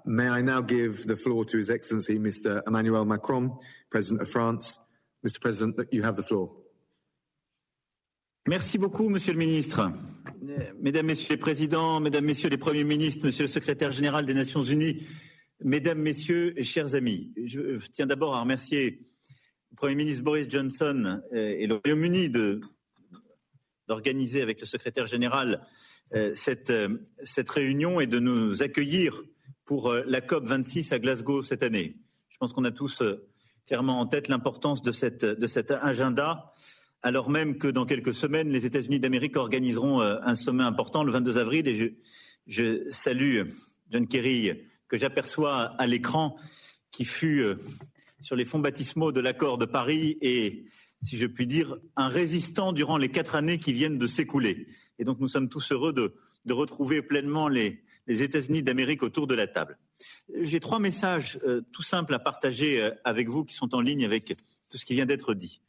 May I now give the floor to His Excellency Mr. Emmanuel Macron, President of France. Mr. President, you have the floor. Merci beaucoup, Monsieur le Ministre. Mesdames, Messieurs les Présidents, Mesdames, Messieurs les Premiers ministres, Monsieur le Secrétaire général des Nations Unies, Mesdames, Messieurs et chers amis, je tiens d'abord à remercier le Premier ministre Boris Johnson et le Royaume-Uni d'organiser avec le Secrétaire général cette réunion et de nous accueillir pour la COP26 à Glasgow cette année. Je pense qu'on a tous clairement en tête l'importance de cet agenda, alors même que dans quelques semaines, les États-Unis d'Amérique organiseront un sommet important le 22 avril et je salue John Kerry, que j'aperçois à l'écran, qui fut sur les fonds baptismaux de l'accord de Paris et, si je puis dire, un résistant durant les 4 années qui viennent de s'écouler. Et donc nous sommes tous heureux de retrouver pleinement les États-Unis d'Amérique autour de la table. J'ai 3 messages tout simples à partager avec vous qui sont en ligne avec tout ce qui vient d'être dit.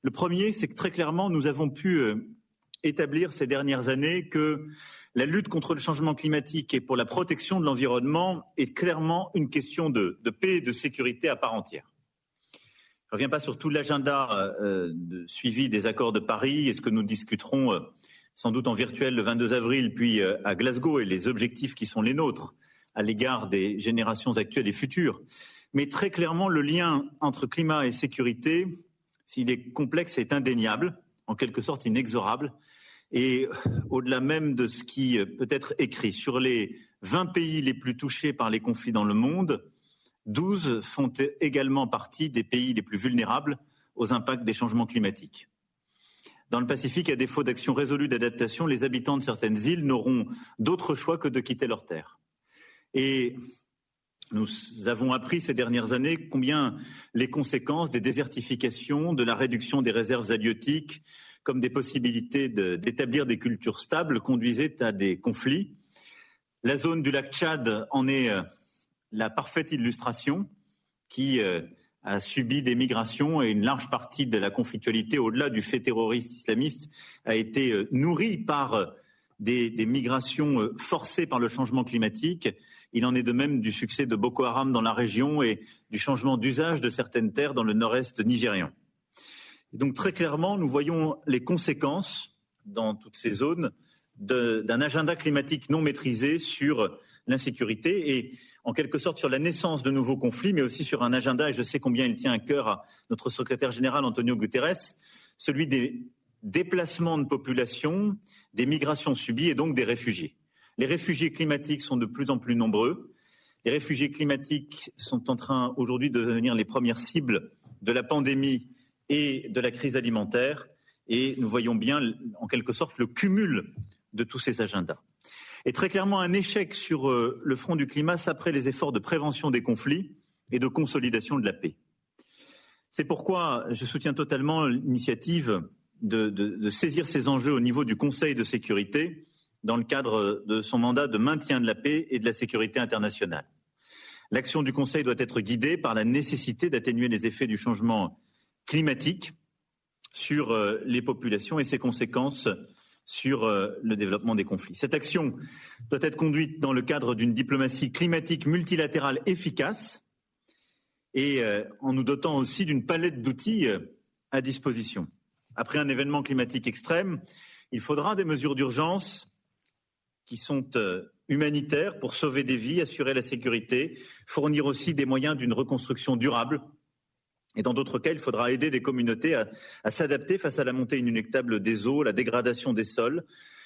Le premier, c'est que très clairement, nous avons pu établir ces dernières années que la lutte contre le changement climatique et pour la protection de l'environnement est clairement une question de paix et de sécurité à part entière. Je ne reviens pas sur tout l'agenda de suivi des accords de Paris et ce que nous discuterons sans doute en virtuel le 22 avril, puis à Glasgow, et les objectifs qui sont les nôtres à l'égard des générations actuelles et futures. Mais très clairement, le lien entre climat et sécurité, s'il est complexe, est indéniable, en quelque sorte inexorable. Et au-delà même de ce qui peut être écrit, sur les 20 pays les plus touchés par les conflits dans le monde, 12 font également partie des pays les plus vulnérables aux impacts des changements climatiques. Dans le Pacifique, à défaut d'action résolue d'adaptation, les habitants de certaines îles n'auront d'autre choix que de quitter leur terre. Et nous avons appris ces dernières années combien les conséquences des désertifications, de la réduction des réserves halieutiques, comme des possibilités d'établir des cultures stables, conduisaient à des conflits. La zone du lac Tchad en est la parfaite illustration, qui a subi des migrations, et une large partie de la conflictualité, au-delà du fait terroriste islamiste, a été nourrie par des migrations forcées par le changement climatique. Il en est de même du succès de Boko Haram dans la région et du changement d'usage de certaines terres dans le nord-est nigérian. Et donc très clairement, nous voyons les conséquences dans toutes ces zones d'un agenda climatique non maîtrisé sur l'insécurité et en quelque sorte sur la naissance de nouveaux conflits, mais aussi sur un agenda, et je sais combien il tient à cœur à notre secrétaire général Antonio Guterres, celui des déplacements de population, des migrations subies et donc des réfugiés. Les réfugiés climatiques sont de plus en plus nombreux. Les réfugiés climatiques sont en train aujourd'hui de devenir les premières cibles de la pandémie et de la crise alimentaire. Et nous voyons bien, en quelque sorte, le cumul de tous ces agendas. Et très clairement, un échec sur le front du climat s'après les efforts de prévention des conflits et de consolidation de la paix. C'est pourquoi je soutiens totalement l'initiative de saisir ces enjeux au niveau du Conseil de sécurité dans le cadre de son mandat de maintien de la paix et de la sécurité internationale. L'action du Conseil doit être guidée par la nécessité d'atténuer les effets du changement climatique sur les populations et ses conséquences sur le développement des conflits. Cette action doit être conduite dans le cadre d'une diplomatie climatique multilatérale efficace et en nous dotant aussi d'une palette d'outils à disposition. Après un événement climatique extrême, il faudra des mesures d'urgence qui sont humanitaires pour sauver des vies, assurer la sécurité, fournir aussi des moyens d'une reconstruction durable. Et dans d'autres cas, il faudra aider des communautés à s'adapter face à la montée inéluctable des eaux, la dégradation des sols.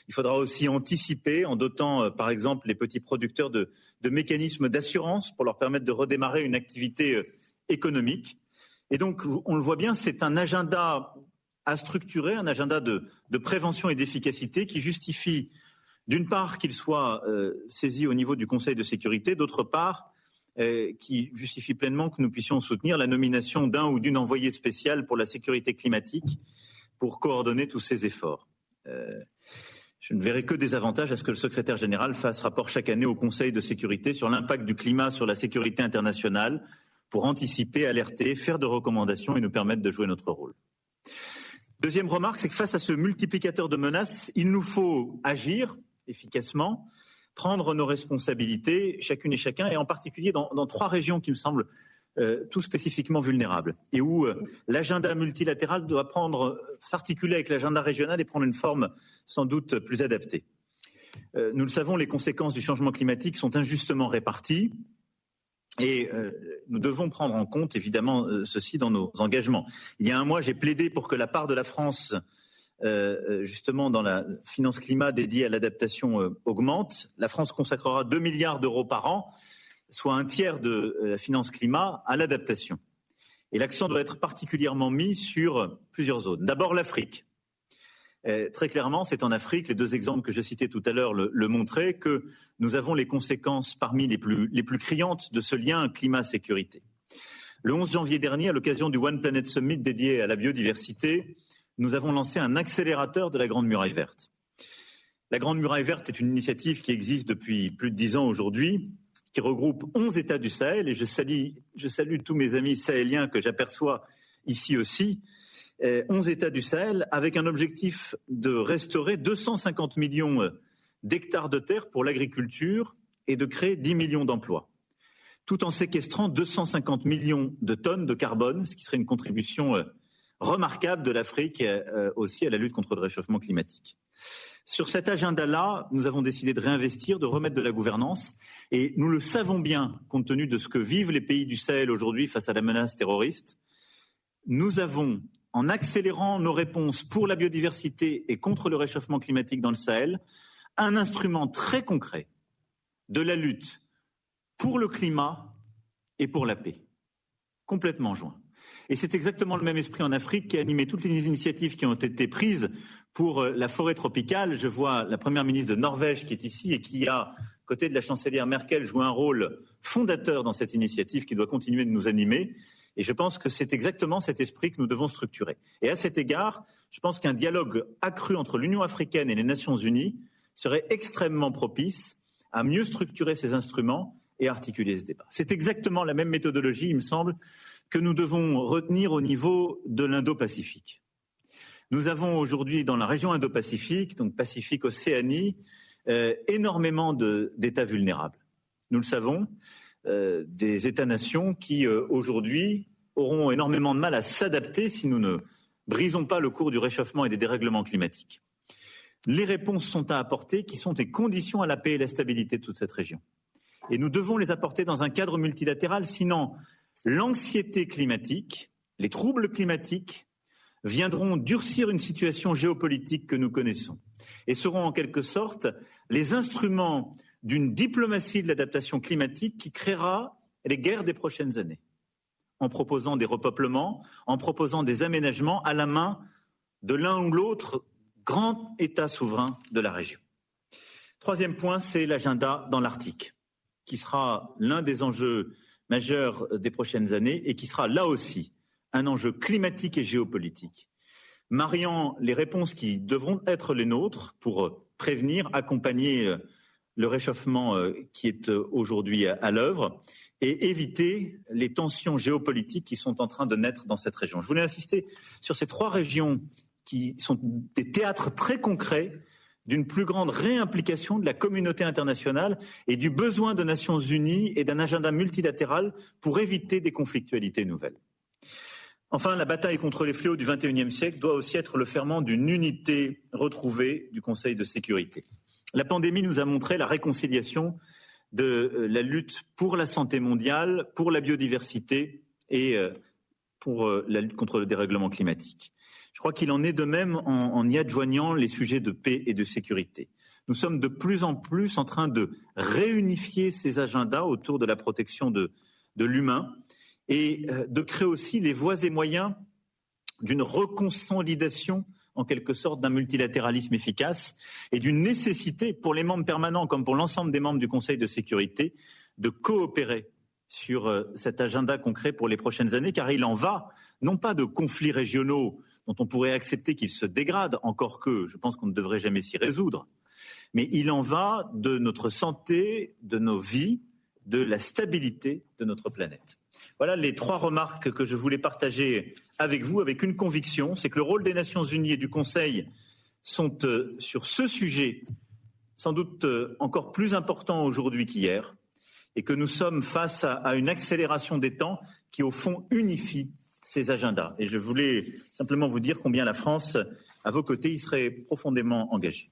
Il faudra aussi anticiper en dotant, par exemple, les petits producteurs de mécanismes d'assurance pour leur permettre de redémarrer une activité économique. Et donc, on le voit bien, c'est un agenda à structurer, un agenda de prévention et d'efficacité qui justifie, d'une part, qu'il soit saisi au niveau du Conseil de sécurité, d'autre part, qui justifie pleinement que nous puissions soutenir la nomination d'un ou d'une envoyée spéciale pour la sécurité climatique pour coordonner tous ces efforts. Je ne verrai que des avantages à ce que le secrétaire général fasse rapport chaque année au Conseil de sécurité sur l'impact du climat sur la sécurité internationale pour anticiper, alerter, faire de recommandations et nous permettre de jouer notre rôle. Deuxième remarque, c'est que face à ce multiplicateur de menaces, il nous faut agir efficacement prendre nos responsabilités, chacune et chacun, et en particulier dans 3 régions qui me semblent tout spécifiquement vulnérables, et où l'agenda multilatéral doit s'articuler avec l'agenda régional et prendre une forme sans doute plus adaptée. Nous le savons, les conséquences du changement climatique sont injustement réparties, et nous devons prendre en compte évidemment ceci dans nos engagements. Il y a un mois, j'ai plaidé pour que la part de la France justement dans la finance climat dédiée à l'adaptation augmente. La France consacrera 2 milliards d'euros par an, soit un tiers de la finance climat, à l'adaptation. Et l'accent doit être particulièrement mis sur plusieurs zones. D'abord l'Afrique. Très clairement, c'est en Afrique, les 2 exemples que je citais tout à l'heure le montraient, que nous avons les conséquences parmi les plus criantes de ce lien climat-sécurité. Le 11 janvier dernier, à l'occasion du One Planet Summit dédié à la biodiversité, nous avons lancé un accélérateur de la Grande Muraille Verte. La Grande Muraille Verte est une initiative qui existe depuis plus de 10 ans aujourd'hui, qui regroupe 11 États du Sahel, et je salue tous mes amis sahéliens que j'aperçois ici aussi, 11 États du Sahel, avec un objectif de restaurer 250 millions d'hectares de terre pour l'agriculture et de créer 10 millions d'emplois, tout en séquestrant 250 millions de tonnes de carbone, ce qui serait une contribution remarquable de l'Afrique aussi à la lutte contre le réchauffement climatique. Sur cet agenda-là, nous avons décidé de réinvestir, de remettre de la gouvernance, et nous le savons bien, compte tenu de ce que vivent les pays du Sahel aujourd'hui face à la menace terroriste, nous avons, en accélérant nos réponses pour la biodiversité et contre le réchauffement climatique dans le Sahel, un instrument très concret de la lutte pour le climat et pour la paix, complètement joint. Et c'est exactement le même esprit en Afrique qui a animé toutes les initiatives qui ont été prises pour la forêt tropicale. Je vois la première ministre de Norvège qui est ici et qui a, côté de la chancelière Merkel, joué un rôle fondateur dans cette initiative qui doit continuer de nous animer. Et je pense que c'est exactement cet esprit que nous devons structurer. Et à cet égard, je pense qu'un dialogue accru entre l'Union africaine et les Nations unies serait extrêmement propice à mieux structurer ces instruments et articuler ce débat. C'est exactement la même méthodologie, il me semble, que nous devons retenir au niveau de l'Indo-Pacifique. Nous avons aujourd'hui dans la région Indo-Pacifique, donc Pacifique-Océanie, énormément d'États vulnérables. Nous le savons, des États-nations qui aujourd'hui auront énormément de mal à s'adapter si nous ne brisons pas le cours du réchauffement et des dérèglements climatiques. Les réponses sont à apporter qui sont des conditions à la paix et la stabilité de toute cette région. Et nous devons les apporter dans un cadre multilatéral, sinon l'anxiété climatique, les troubles climatiques viendront durcir une situation géopolitique que nous connaissons et seront en quelque sorte les instruments d'une diplomatie de l'adaptation climatique qui créera les guerres des prochaines années, en proposant des repeuplements, en proposant des aménagements à la main de l'un ou l'autre grand État souverain de la région. Troisième point, c'est l'agenda dans l'Arctique, qui sera l'un des enjeux majeurs des prochaines années et qui sera là aussi un enjeu climatique et géopolitique, mariant les réponses qui devront être les nôtres pour prévenir, accompagner le réchauffement qui est aujourd'hui à l'œuvre et éviter les tensions géopolitiques qui sont en train de naître dans cette région. Je voulais insister sur ces 3 régions qui sont des théâtres très concrets d'une plus grande réimplication de la communauté internationale et du besoin de Nations Unies et d'un agenda multilatéral pour éviter des conflictualités nouvelles. Enfin, la bataille contre les fléaux du XXIe siècle doit aussi être le ferment d'une unité retrouvée du Conseil de sécurité. La pandémie nous a montré la réconciliation de la lutte pour la santé mondiale, pour la biodiversité et pour la lutte contre le dérèglement climatique. Je crois qu'il en est de même en y adjoignant les sujets de paix et de sécurité. Nous sommes de plus en plus en train de réunifier ces agendas autour de la protection de l'humain et de créer aussi les voies et moyens d'une reconsolidation, en quelque sorte, d'un multilatéralisme efficace et d'une nécessité pour les membres permanents comme pour l'ensemble des membres du Conseil de sécurité de coopérer sur cet agenda concret pour les prochaines années, car il en va non pas de conflits régionaux dont on pourrait accepter qu'ils se dégradent, encore que je pense qu'on ne devrait jamais s'y résoudre, mais il en va de notre santé, de nos vies, de la stabilité de notre planète. Voilà les 3 remarques que je voulais partager avec vous, avec une conviction, c'est que le rôle des Nations Unies et du Conseil sont sur ce sujet sans doute encore plus important aujourd'hui qu'hier, et que nous sommes face à une accélération des temps qui, au fond, unifie ces agendas. Et je voulais simplement vous dire combien la France, à vos côtés, y serait profondément engagée.